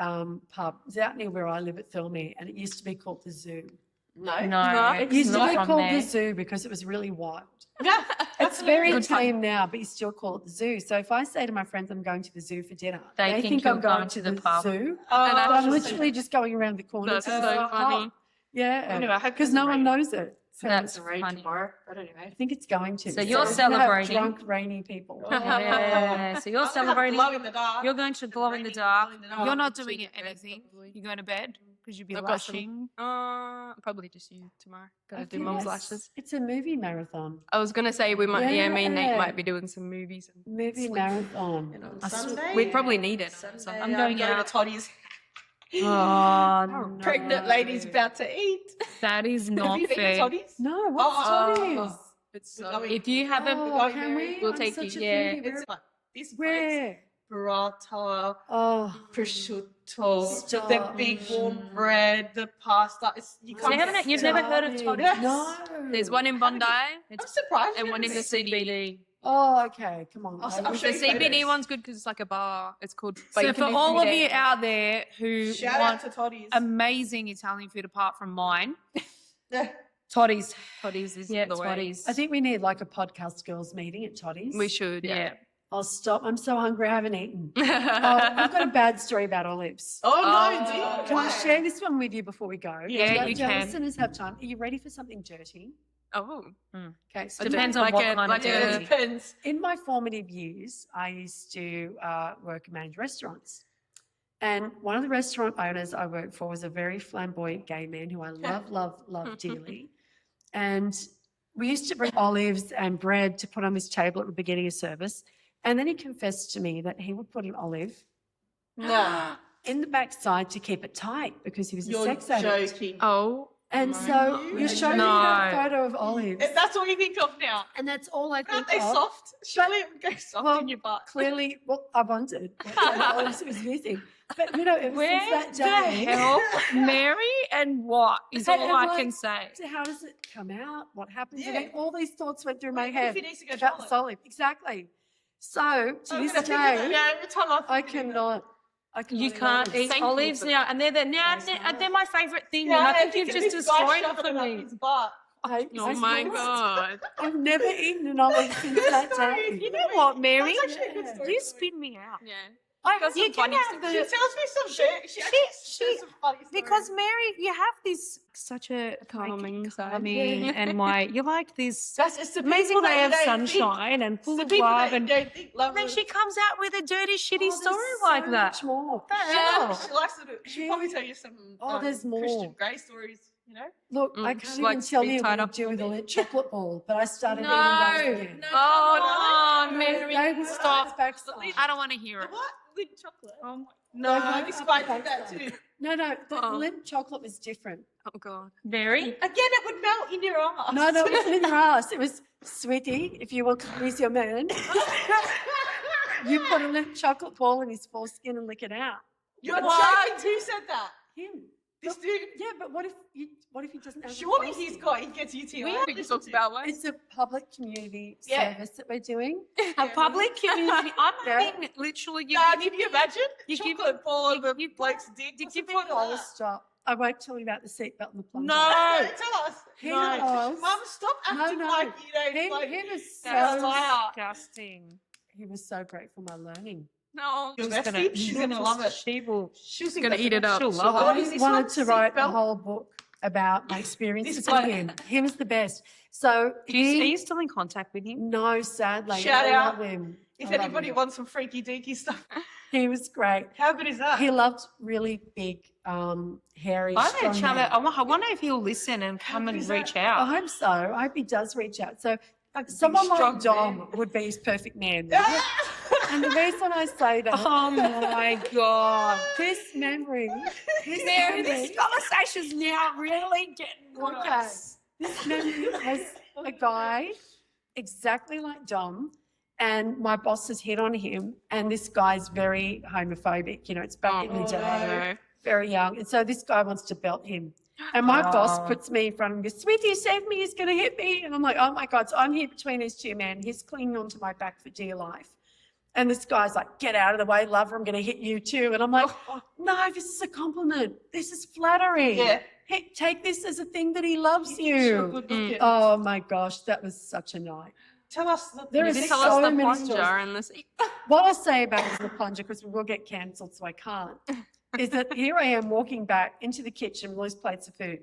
pub? It's out near where I live at Thilmy, and it used to be called the Zoo. No. No, It it's used to not be from called there. the Zoo because it was really wild. Yeah. It's very Good fun. tame now, but you still call it the zoo. So if I say to my friends I'm going to the zoo for dinner, They think I'm you're going going to to the the pub. zoo. Oh, But I'm That's literally just going around the corner. That's to so the pub. funny. Yeah, Anyway, I hope because it no doesn't one rain. knows it. So That's It's rain funny. tomorrow. But anyway. I think it's going to. So you're we're gonna have celebrating. drunk, rainy people. Yeah, so you're celebrating. Glow in the dark. You're going to glow in the dark. You're not doing it anything. Probably. You're going to bed because you'll be I've got some- lashing. Probably just you tomorrow. Gotta I do think mum's it's- lashes. It's a movie marathon. I was gonna say we might, yeah, me and Nate Yeah. might be doing some movies. And Movie sleep. marathon. You know, Sunday? we'd probably need it. Sunday, So I'm going out. to Toddy's. Oh, no. Pregnant lady's about to eat. That is Have not you been to fair. Toddy's? No, what's Toddy's? It's We're so. going- If you haven't, Oh, can we? We'll I'm take such you, a yeah. foodie. It's like this place. Where? Burrata, Oh, prosciutto, Stop. the big warm bread, the pasta. You So you haven't- you've never heard of Stop it. Toddy's? No. There's one in Bondi I'm surprised. and you one in the haven't CBD. Oh, okay. Come on. I'll The show you CBD photos. one's good because it's like a bar. It's called. but So you can for do all food of you and- out there who Shout want out to Toddy's. amazing Italian food apart from mine, Yeah. Toddy's. Toddy's is Yeah, the way. Toddy's. I think we need like a podcast girls meeting at Toddy's. We should. Yeah. I'll stop. I'm so hungry. I haven't eaten. Oh, I've got a bad story about olives. Oh, no, Oh. do you? Can I share this one with you before we go? Yeah, Do you do our can. listeners have time? Are you ready for something dirty? Oh, Okay. So Depends on like what a- kind like of a- dirty. Depends. in my formative years, I used to work and manage restaurants. And one of the restaurant owners I worked for was a very flamboyant gay man who I love dearly. And we used to bring olives and bread to put on this table at the beginning of service. And then he confessed to me that he would put an olive Nah. in the backside to keep it tight because he was a You're sex addict. joking. oh. And my so you God. showed me that No. photo of olives. If that's all you think of now. And that's all I think Aren't they of. soft? Surely it would go soft well, in your butt. Clearly, well, I wanted. Olives was missing. But, you know, it was Where since the that day. hell, Mary, and what is And all I'm I like, can say. So how does it come out? What happens? Yeah. And then all these thoughts went through my What if head he needs to go about toilet? this olive. Exactly. So to I'm this gonna think of that day, now every time I I think of that. cannot. I cannot You can't eat Thank you olives for now, and they're they're my favourite thing, and I think you've just destroyed it for me. His butt. Oh my god. I've never eaten an olive since that Sorry, day. you know What, Mary? That's actually a good story You for me. spin me out. Yeah. You can have She the tells me some shit. She says some funny stories. because Mary, you have this such a Calming side. calming and why you like this That's just the amazing people that ray you of don't think. sunshine and full The of people love that you and don't think love then her. she comes out with a dirty, shitty there's story so like that. much more. Yeah, she likes to do. She'll probably tell you some there's more. Christian Grey stories. You know. Look, I just can't like even tell be you tied what up I do for with a me. lit chocolate ball, but I started eating No, those again. oh no, Mary, They will stop. backside. I don't want to hear it. What? Lit chocolate? Oh, No, No, this no, guy no, did that no. too. No, the Oh. lit chocolate was different. Oh god. Mary, Again, it would melt in your ass. No, it wasn't in your ass. It was, sweetie, if you want to please your man, you put a lit chocolate ball in his foreskin and lick it out. You're What? joking. Who said that? Him. This dude. Yeah, but what if he doesn't have a Surely foreskin? he gets UTI. We haven't talked about one. It's a public community Yeah. service that we're doing. a public community. I'm Yeah. having literally you. Nah, can you imagine? you give- Chocolate ball of a you- bloke's dick. you What's give the me point of Oh, that? stop. I won't tell you about the seatbelt and the plunger. No. Tell us. He No. was, Mum, stop acting no. like you don't he, like. he was That's so, like- Disgusting. he was so grateful for my learning. No. Your She's bestie? She's gonna love it. She will. She's Gonna eat it up. She'll What love is it. this I wanted one? to write a Seatbelt? whole book about my experiences This with one. him. He was the best. So Are you he, still in contact with him? no, sadly, Shout I out. love him. If I love anybody him. wants some freaky deaky stuff, He was great. how good is that? He loved really big, hairy, I strong don't men. I wonder if he'll listen and come and is reach that? I out. hope so. I hope he does reach out. So Like a someone big, like strong Dom man. would be his perfect man. And the reason I say that, Oh my god. this memory, Mary, this conversation's now really getting Okay. worse. This memory was a guy exactly like Dom, and my boss has hit on him, and this guy's very homophobic. You know, it's back in the Oh, day, no. very young. And so this guy wants to belt him. And my boss Oh. puts me in front of him and goes, sweetie, save me, he's going to hit me. And I'm like, oh my God. So I'm here between these two men. He's clinging onto my back for dear life. And this guy's like, get out of the way, lover, I'm going to hit you too. And I'm like, no, this is a compliment. This is flattery. Yeah. Hey, take this as a thing that he loves Sure, you. good looking. Oh my gosh, that was such a night. Tell us. There You is didn't so tell us the many plunger stories. and the seat. What I'll say about it is the plunger, because we will get cancelled, so I can't, is that here I am walking back into the kitchen with all these plates of food.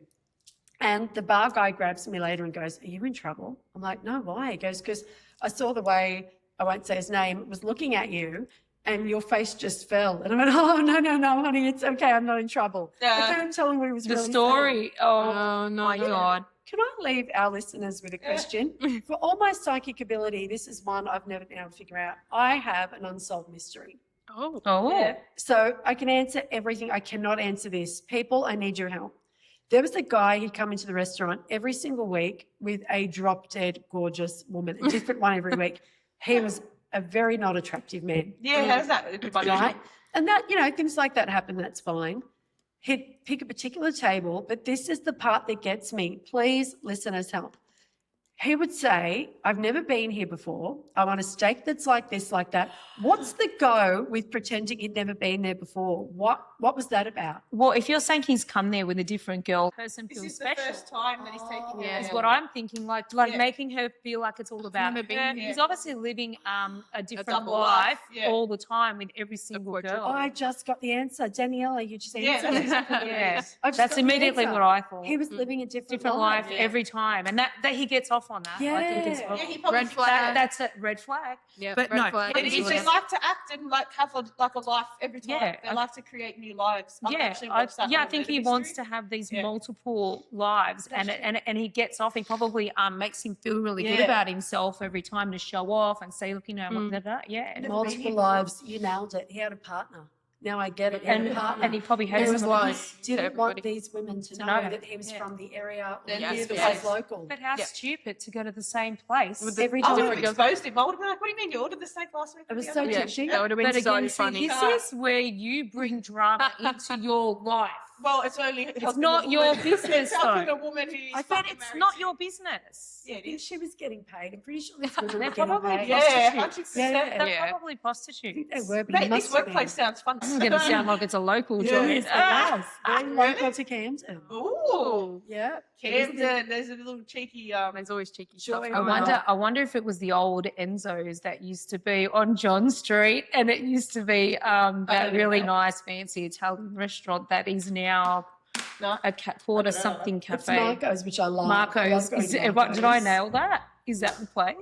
And the bar guy grabs me later and goes, are you in trouble? I'm like, no, why? He goes, because I saw the way, I won't say his name, was looking at you and your face just fell. And I went, oh, no, honey, it's okay. I'm not in trouble. I couldn't tell him what he was The really saying. story. Oh, Oh no. my god. Can I leave our listeners with a question? For all my psychic ability, this is one I've never been able to figure out. I have an unsolved mystery. Oh. Oh. So I can answer everything. I cannot answer this. People, I need your help. There was a guy, he'd come into the restaurant every single week with a drop dead gorgeous woman, a different one every week. He was a very not attractive man. Yeah, how's that? Right? And that, you know, things like that happen, that's fine. He'd pick a particular table, but this is the part that gets me. Please, listeners, help. He would say, I've never been here before. I want a steak that's like this, like that. What's the go with pretending he'd never been there before? What was that about? Well, if you're saying he's come there with a different girl, person This feels is the special. first time that he's taking Yeah. Is it. what I'm thinking, like Yeah. making her feel like it's all about never been her. here. He's obviously living a different double life life, yeah. all the time with every single portrait. girl. I just got the answer. Daniela, you just Yeah, answered that's it. exactly what it Yeah. is. I just That's got the immediately answer. what I thought. He was living a different, Different life Yeah. every time, and that he gets off on that. Like, he gets Yeah. off. Yeah, he probably Red flag. That's a red flag. Yeah. But red no, flag. but And He they was- like to act and like have a life every time. Yeah, They like to create new lives. I've Yeah, actually watched that I one, think Murder he wants to Mystery. have these Yeah. multiple lives, and That's and he gets off. He probably makes him feel really good Yeah. about himself every time to show off and say, look, you know, Mm. what, that. Yeah, Never been multiple here lives. You nailed it. He had a partner. Now I get it. He had a partner. and he probably He has was lying to didn't want everybody. these women to know know. that he was Yeah. from the area or Then knew yes, the yes. place local. But how Yeah. stupid to go to the same place With the- Every I time. would have Different exposed him. I would have been like, what do you mean you ordered the steak last week? It was The so other week?" Yeah, touching. that would have been But so again, see, funny. this is where you bring drama into your life. Well, it's only helping not a your woman- business, It's helping though. a woman who's I bet fucking it's married not to- your business. Yeah, it Yeah, is. she was getting paid. I'm pretty sure these women They're were getting probably paid. Yeah, prostitutes. 100%. Yeah, They're Yeah. probably prostitutes. They were, but Mate, he must this have workplace been. sounds fun. is going to sound like it's a local joint. Yes, very local to Camden. Ooh. Yeah. Camden, there's a little cheeky There's always cheeky stuff. Joy. going on. I wonder if it was the old Enzo's that used to be on John Street, and it used to be that really nice, fancy Italian restaurant that is now a Porter something It's cafe. Marco's, which I love. Marco's. going Is to it, what, did I Marco's. nail that? Is that the place?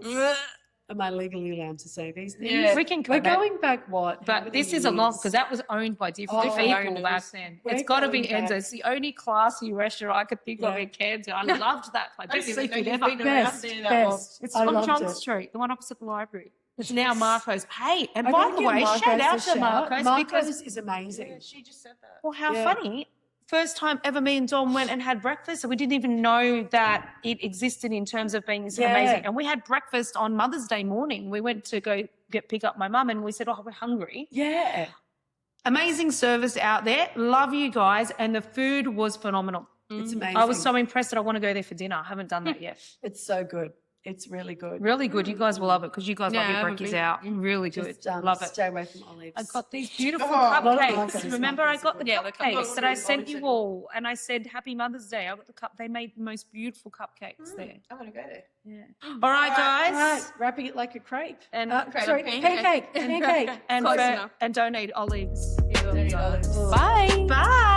Am I legally allowed to say these things? Yeah. We can We're cut it. going back what? How But many this is a lot years? because that was owned by different Oh, people owners. back then. We're It's got to be going back. Enzo. It's the only classy restaurant I could think of Yeah. in Camden. I loved that place. I Best didn't even seafood know ever. you'd been around Best, there that long. best. It's I on loved John it. Street, the one opposite the library. It's now Marco's. Hey, and I by gotta the give way, Marco's shout a out to shout. Marco's Marco's because, is amazing. She just said that. well, how Yeah. funny. First time ever me and Dawn went and had breakfast, and we didn't even know that it existed in terms of being Yeah. amazing. And we had breakfast on Mother's Day morning. We went to go pick up my mum, and we said, "Oh, we're hungry." Yeah. Amazing service out there. Love you guys, and the food was phenomenal. It's amazing. I was so impressed that I want to go there for dinner. I haven't done that yet. It's so good. It's really good. Really good. You guys will love it because you guys Yeah, love I your haven't brekkies been. out. Really good. Just Love it. stay away from olives. I got these beautiful Oh, a lot of cupcakes. Marco's Remember, I cupcakes got are the good. Yeah, the cupcakes cupcakes that I are sent you good. all, and I said, "Happy Mother's Day." I got the cup. They made the most beautiful cupcakes there. I'm gonna go there. Yeah. All right, guys. All right, wrapping it like a crepe. And Sorry, pancake. and Close enough. don't eat olives. Don't eat olives. Bye. Bye.